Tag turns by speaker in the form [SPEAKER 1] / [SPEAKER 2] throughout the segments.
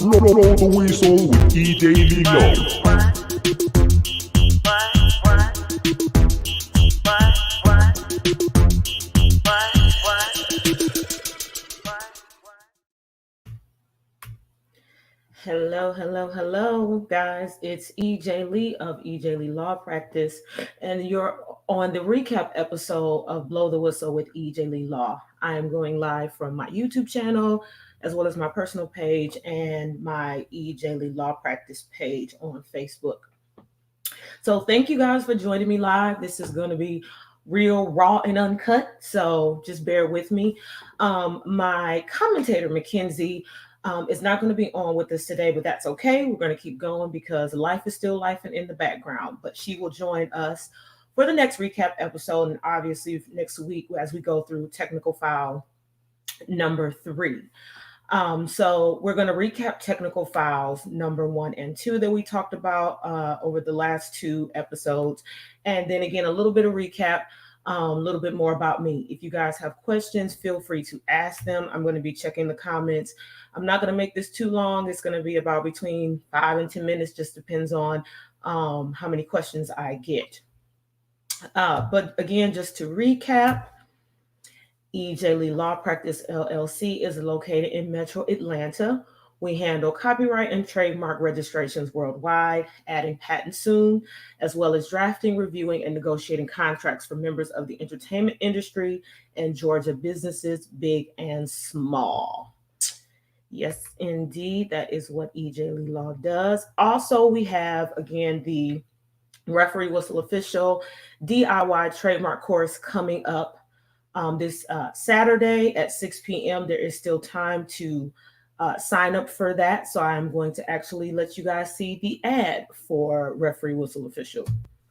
[SPEAKER 1] Blow the whistle with EJLee Law.
[SPEAKER 2] Hello, guys. It's EJLee of EJLee Law Practice, and you're on the recap episode of Blow the Whistle with EJLee Law. I am going live from my YouTube channel, as well as my personal page and my EJLee Law Practice page on Facebook. So thank you guys for joining me live. This is going to be real, raw, and uncut, so just bear with me. My commentator, McKenzie, is not going to be on with us today, but that's okay. We're going to keep going because life is still life and in the background, but she will join us for the next recap episode, and obviously next week as we go through technical file number 3. So we're going to recap technical files number 1 and 2 that we talked about over the last 2 episodes. And then again, a little bit of recap, a little bit more about me. If you guys have questions, feel free to ask them. I'm going to be checking the comments. I'm not going to make this too long. It's going to be about between 5 and 10 minutes, just depends on how many questions I get. But again, just to recap, EJLee Law Practice LLC is located in Metro Atlanta. We handle copyright and trademark registrations worldwide, adding patents soon, as well as drafting, reviewing, and negotiating contracts for members of the entertainment industry and Georgia businesses, big and small. Yes, indeed, that is what EJLee Law does. Also, we have, again, the Referee Whistle Official DIY trademark course coming up this Saturday at 6 p.m. There is still time to sign up for that. So I'm going to actually let you guys see the ad for Referee Whistle Official.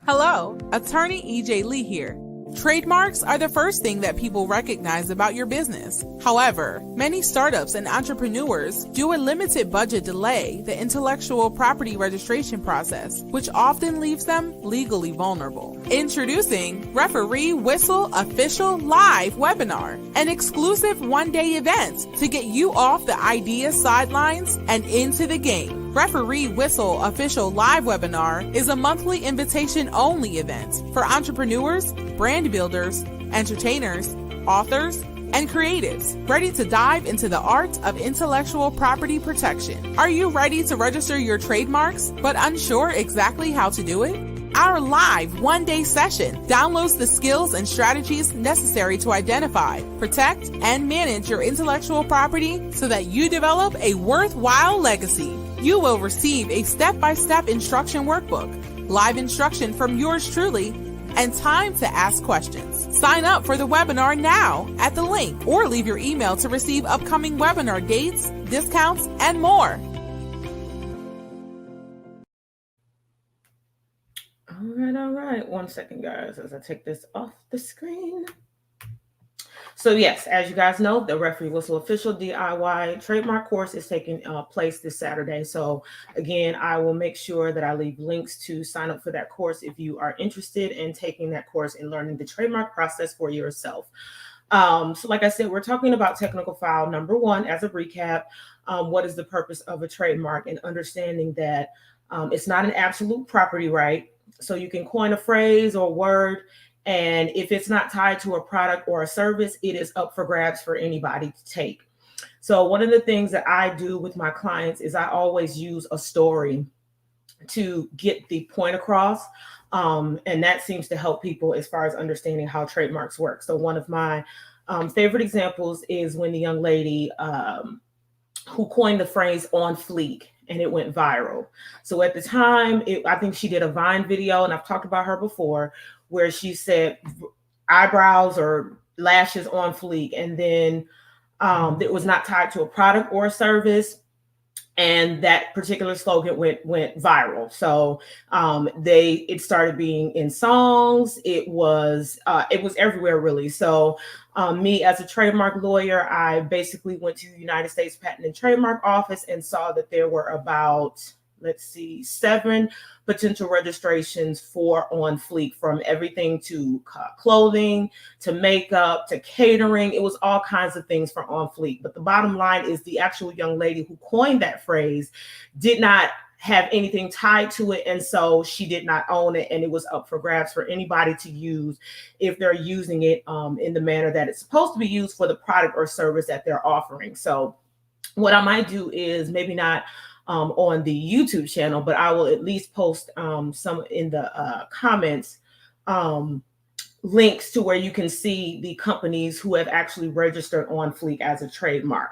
[SPEAKER 3] Hello, attorney EJLee here. Trademarks are the first thing that people recognize about your business. However, many startups and entrepreneurs do a limited budget delay the intellectual property registration process, which often leaves them legally vulnerable. Introducing Referee Whistle Official Live Webinar, an exclusive one-day event to get you off the idea sidelines and into the game. Referee Whistle Official Live Webinar is a monthly invitation-only event for entrepreneurs, brand builders, entertainers, authors, and creatives ready to dive into the art of intellectual property protection. Are you ready to register your trademarks but unsure exactly how to do it? Our live one-day session downloads the skills and strategies necessary to identify, protect, and manage your intellectual property so that you develop a worthwhile legacy. You will receive a step-by-step instruction workbook, live instruction from yours truly, and time to ask questions. Sign up for the webinar now at the link or leave your email to receive upcoming webinar dates, discounts, and more.
[SPEAKER 2] All right. 1 second, guys, as I take this off the screen. So yes, as you guys know, the Referee Whistle Official DIY trademark course is taking place this Saturday. So again, I will make sure that I leave links to sign up for that course if you are interested in taking that course and learning the trademark process for yourself. So like I said, we're talking about technical file number 1 as a recap. What is the purpose of a trademark, and understanding that it's not an absolute property right. So you can coin a phrase or word, and if it's not tied to a product or a service, it is up for grabs for anybody to take. So one of the things that I do with my clients is I always use a story to get the point across. And that seems to help people as far as understanding how trademarks work. So one of my favorite examples is when the young lady who coined the phrase "on fleek," and it went viral. So at the time, I think she did a Vine video, and I've talked about her before, where she said eyebrows or lashes on fleek, and then it was not tied to a product or a service, and that particular slogan went viral. So it started being in songs. It was everywhere, really. So me as a trademark lawyer, I basically went to the United States Patent and Trademark Office and saw that there were about let's see, 7 potential registrations for On Fleek, from everything to clothing, to makeup, to catering. It was all kinds of things for On Fleek. But the bottom line is the actual young lady who coined that phrase did not have anything tied to it, and so she did not own it, and it was up for grabs for anybody to use if they're using it in the manner that it's supposed to be used for the product or service that they're offering. So what I might do is maybe not on the YouTube channel, but I will at least post some in the comments links to where you can see the companies who have actually registered On Fleek as a trademark.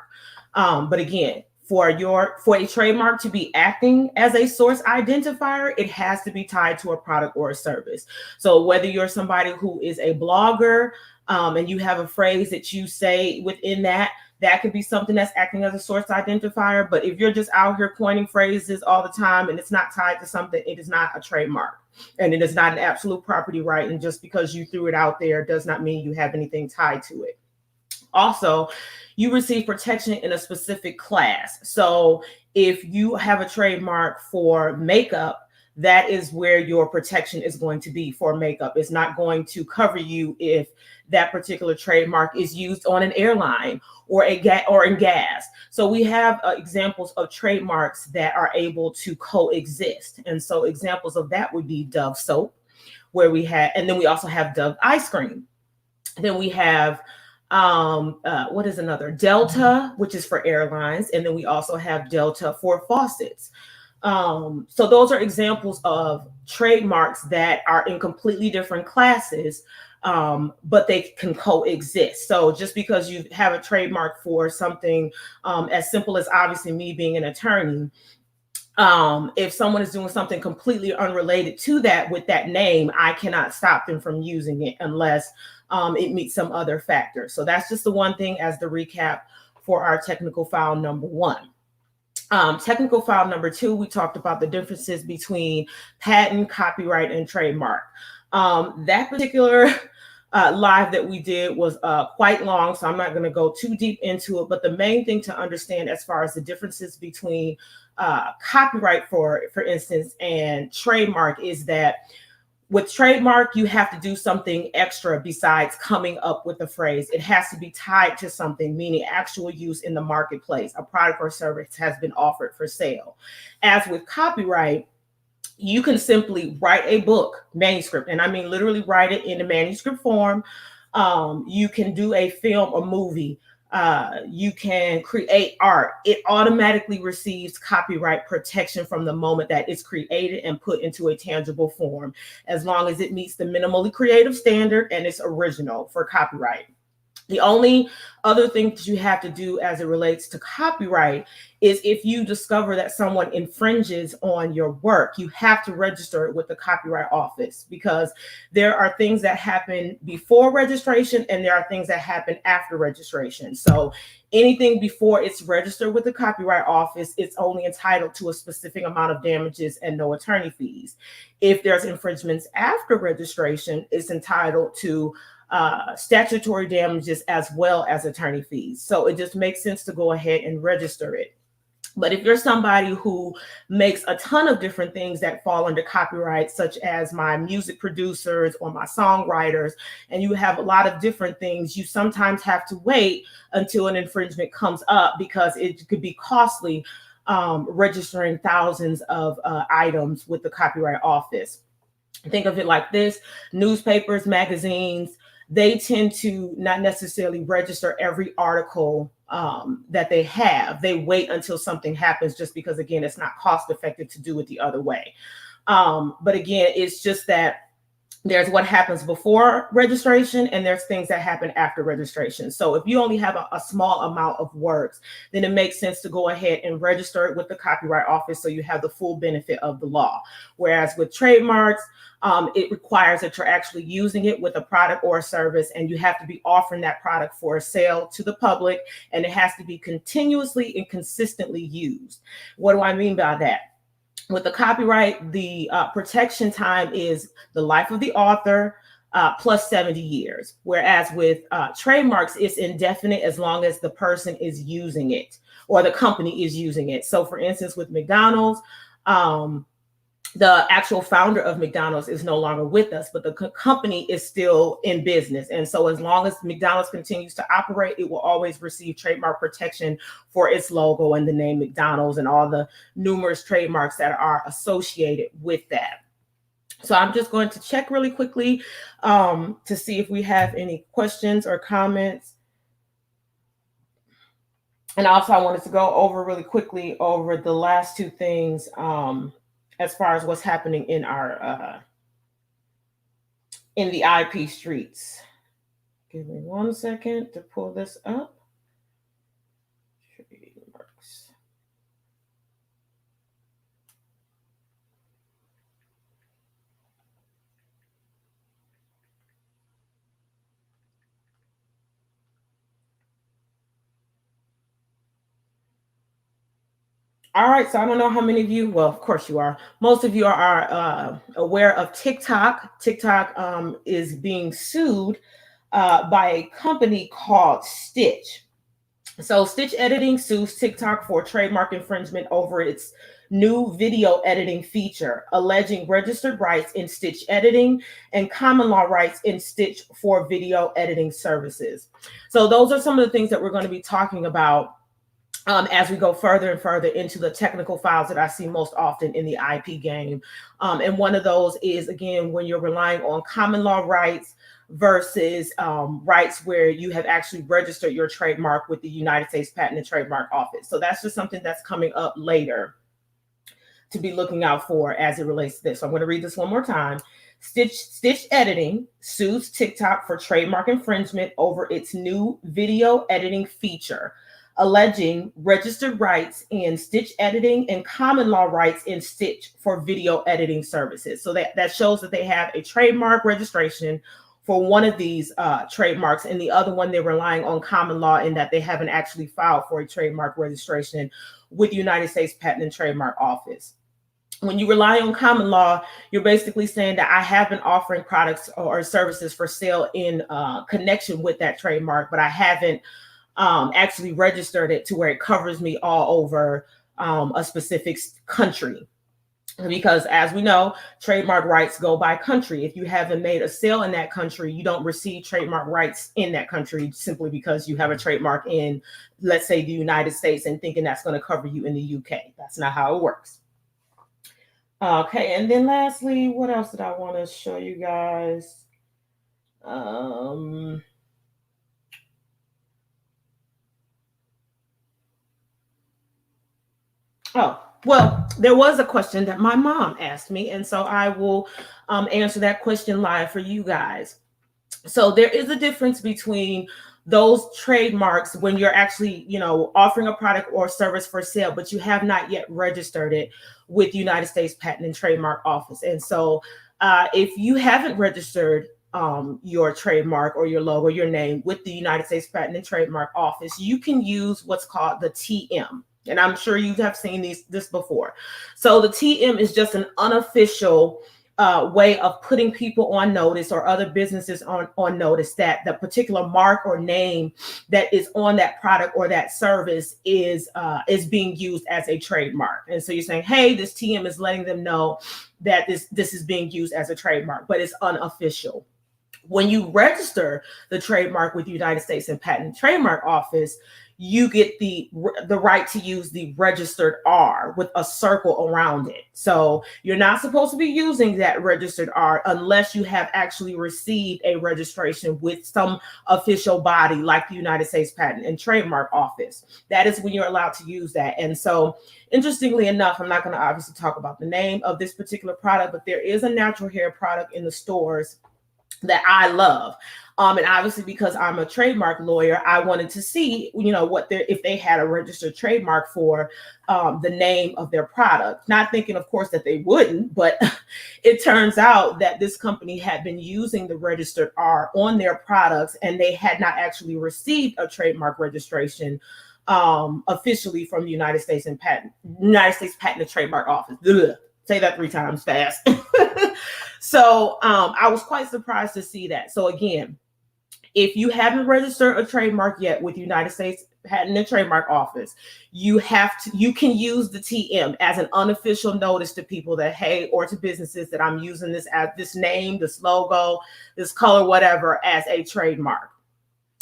[SPEAKER 2] But again, for a trademark to be acting as a source identifier, it has to be tied to a product or a service. So whether you're somebody who is a blogger and you have a phrase that you say within that could be something that's acting as a source identifier. But if you're just out here coining phrases all the time and it's not tied to something, it is not a trademark, and it is not an absolute property right. And just because you threw it out there does not mean you have anything tied to it. Also, you receive protection in a specific class. So if you have a trademark for makeup, that is where your protection is going to be for makeup. It's not going to cover you if that particular trademark is used on an airline or in gas. So we have examples of trademarks that are able to coexist. And so examples of that would be Dove soap, where we had, and then we also have Dove ice cream. Then we have what is another? Delta, which is for airlines. And then we also have Delta for faucets. So those are examples of trademarks that are in completely different classes, but they can coexist. So just because you have a trademark for something as simple as obviously me being an attorney, if someone is doing something completely unrelated to that with that name, I cannot stop them from using it unless it meets some other factor. So that's just the one thing as the recap for our technical file number 1. Technical file number 2, we talked about the differences between patent, copyright, and trademark. That particular live that we did was quite long, so I'm not going to go too deep into it. But the main thing to understand as far as the differences between copyright, for instance, and trademark is that with trademark, you have to do something extra besides coming up with the phrase. It has to be tied to something, meaning actual use in the marketplace. A product or service has been offered for sale. As with copyright, you can simply write a book, manuscript, and I mean literally write it in a manuscript form. You can do a film or movie. You can create art. It automatically receives copyright protection from the moment that it's created and put into a tangible form, as long as it meets the minimally creative standard and it's original for copyright. The only other thing that you have to do as it relates to copyright is if you discover that someone infringes on your work, you have to register it with the Copyright Office, because there are things that happen before registration and there are things that happen after registration. So anything before it's registered with the Copyright Office, it's only entitled to a specific amount of damages and no attorney fees. If there's infringements after registration, it's entitled to statutory damages as well as attorney fees. So it just makes sense to go ahead and register it. But if you're somebody who makes a ton of different things that fall under copyright, such as my music producers or my songwriters, and you have a lot of different things, you sometimes have to wait until an infringement comes up, because it could be costly registering thousands of items with the Copyright Office. Think of it like this: newspapers, magazines, they tend to not necessarily register every article that they have. They wait until something happens, just because, again, it's not cost effective to do it the other way. But again, it's just that there's what happens before registration and there's things that happen after registration. So if you only have a small amount of works, then it makes sense to go ahead and register it with the Copyright Office so you have the full benefit of the law. Whereas with trademarks, it requires that you're actually using it with a product or a service, and you have to be offering that product for a sale to the public, and it has to be continuously and consistently used. What do I mean by that? With the copyright, the protection time is the life of the author plus 70 years. Whereas with trademarks, it's indefinite as long as the person is using it or the company is using it. So for instance, with McDonald's, the actual founder of McDonald's is no longer with us, but the company is still in business. And so as long as McDonald's continues to operate, it will always receive trademark protection for its logo and the name McDonald's and all the numerous trademarks that are associated with that. So I'm just going to check really quickly to see if we have any questions or comments. And also I wanted to go over really quickly over the last two things as far as what's happening in our in the IP streets. Give me 1 second to pull this up. Trademarks. All right, so I don't know how many of you, well, of course you are. Most of you are aware of TikTok. TikTok is being sued by a company called Stitch. So Stitch Editing sues TikTok for trademark infringement over its new video editing feature, alleging registered rights in Stitch Editing and common law rights in Stitch for video editing services. So those are some of the things that we're going to be talking about as we go further and further into the technical files that I see most often in the IP game. And one of those is, again, when you're relying on common law rights versus rights where you have actually registered your trademark with the United States Patent and Trademark Office. So that's just something that's coming up later to be looking out for as it relates to this. So I'm going to read this one more time. Stitch Editing sues TikTok for trademark infringement over its new video editing feature, alleging registered rights in Stitch Editing and common law rights in Stitch for video editing services. So that shows that they have a trademark registration for one of these trademarks, and the other one they're relying on common law in that they haven't actually filed for a trademark registration with the United States Patent and Trademark Office. When you rely on common law, you're basically saying that I have been offering products or services for sale in connection with that trademark, but I haven't actually registered it to where it covers me all over a specific country. Because as we know, trademark rights go by country. If you haven't made a sale in that country, you don't receive trademark rights in that country simply because you have a trademark in, let's say, the United States and thinking that's going to cover you in the UK. That's not how it works. Okay, and then lastly, what else did I want to show you guys? Oh, well, there was a question that my mom asked me, and so I will answer that question live for you guys. So there is a difference between those trademarks when you're actually, offering a product or service for sale, but you have not yet registered it with the United States Patent and Trademark Office. And so if you haven't registered your trademark or your logo, your name with the United States Patent and Trademark Office, you can use what's called the TM. And I'm sure you have seen this before. So the TM is just an unofficial way of putting people on notice or other businesses on notice that the particular mark or name that is on that product or that service is being used as a trademark. And so you're saying, hey, this TM is letting them know that this is being used as a trademark, but it's unofficial. When you register the trademark with the United States and Patent and Trademark Office, you get the right to use the registered R with a circle around it. So you're not supposed to be using that registered R unless you have actually received a registration with some official body like the United States Patent and Trademark Office. That is when you're allowed to use that. And so interestingly enough, I'm not going to obviously talk about the name of this particular product, but there is a natural hair product in the stores that I love. And obviously, because I'm a trademark lawyer, I wanted to see, if they had a registered trademark for the name of their product. Not thinking, of course, that they wouldn't, but it turns out that this company had been using the registered R on their products, and they had not actually received a trademark registration officially from the United States Patent and Trademark Office. Ugh. Say that 3 times fast. So I was quite surprised to see that. So again, if you haven't registered a trademark yet with the United States Patent and Trademark Office, you can use the TM as an unofficial notice to people that, hey, or to businesses that I'm using this as this name, this logo, this color, whatever, as a trademark.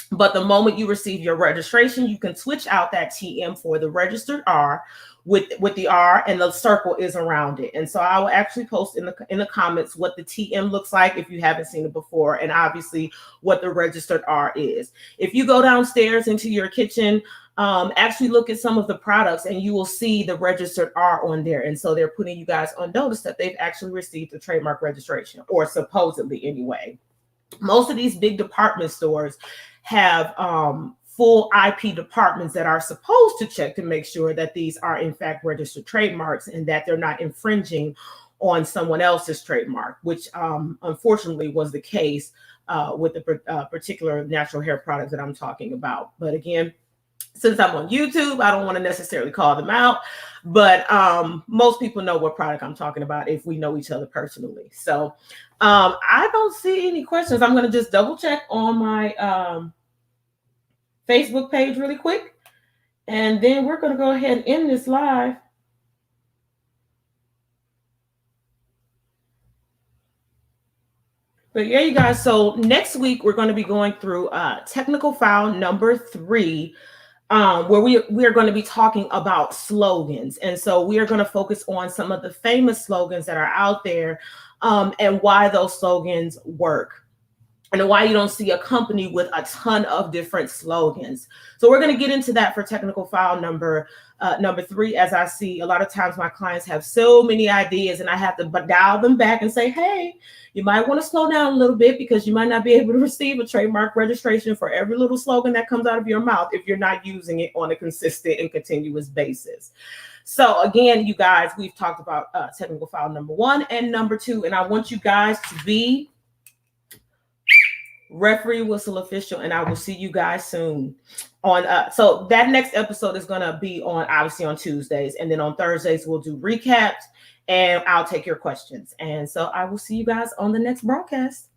[SPEAKER 2] But the moment you receive your registration, you can switch out that TM for the registered R with the R, and the circle is around it. And so I will actually post in the comments what the TM looks like if you haven't seen it before, and obviously what the registered R is. If you go downstairs into your kitchen, actually look at some of the products and you will see the registered R on there. And so they're putting you guys on notice that they've actually received the trademark registration, or supposedly anyway. Most of these big department stores have full IP departments that are supposed to check to make sure that these are in fact registered trademarks and that they're not infringing on someone else's trademark, which unfortunately was the case with the particular natural hair products that I'm talking about. But again, since I'm on YouTube, I don't want to necessarily call them out, but most people know what product I'm talking about if we know each other personally. So I don't see any questions. I'm going to just double check on my Facebook page really quick, and then we're going to go ahead and end this live. But yeah, you guys, so next week we're going to be going through technical file number 3, where we are going to be talking about slogans. And so we are going to focus on some of the famous slogans that are out there, and why those slogans work, and why you don't see a company with a ton of different slogans. So we're going to get into that for technical file number 3. As I see a lot of times my clients have so many ideas and I have to dial them back and say, hey, you might want to slow down a little bit, because you might not be able to receive a trademark registration for every little slogan that comes out of your mouth if you're not using it on a consistent and continuous basis. So again, you guys, we've talked about technical file number 1 and number 2, and I want you guys to be referee whistle official, and I will see you guys soon on so that next episode is going to be on, obviously, on Tuesdays, and then on Thursdays we'll do recaps and I'll take your questions. And so I will see you guys on the next broadcast.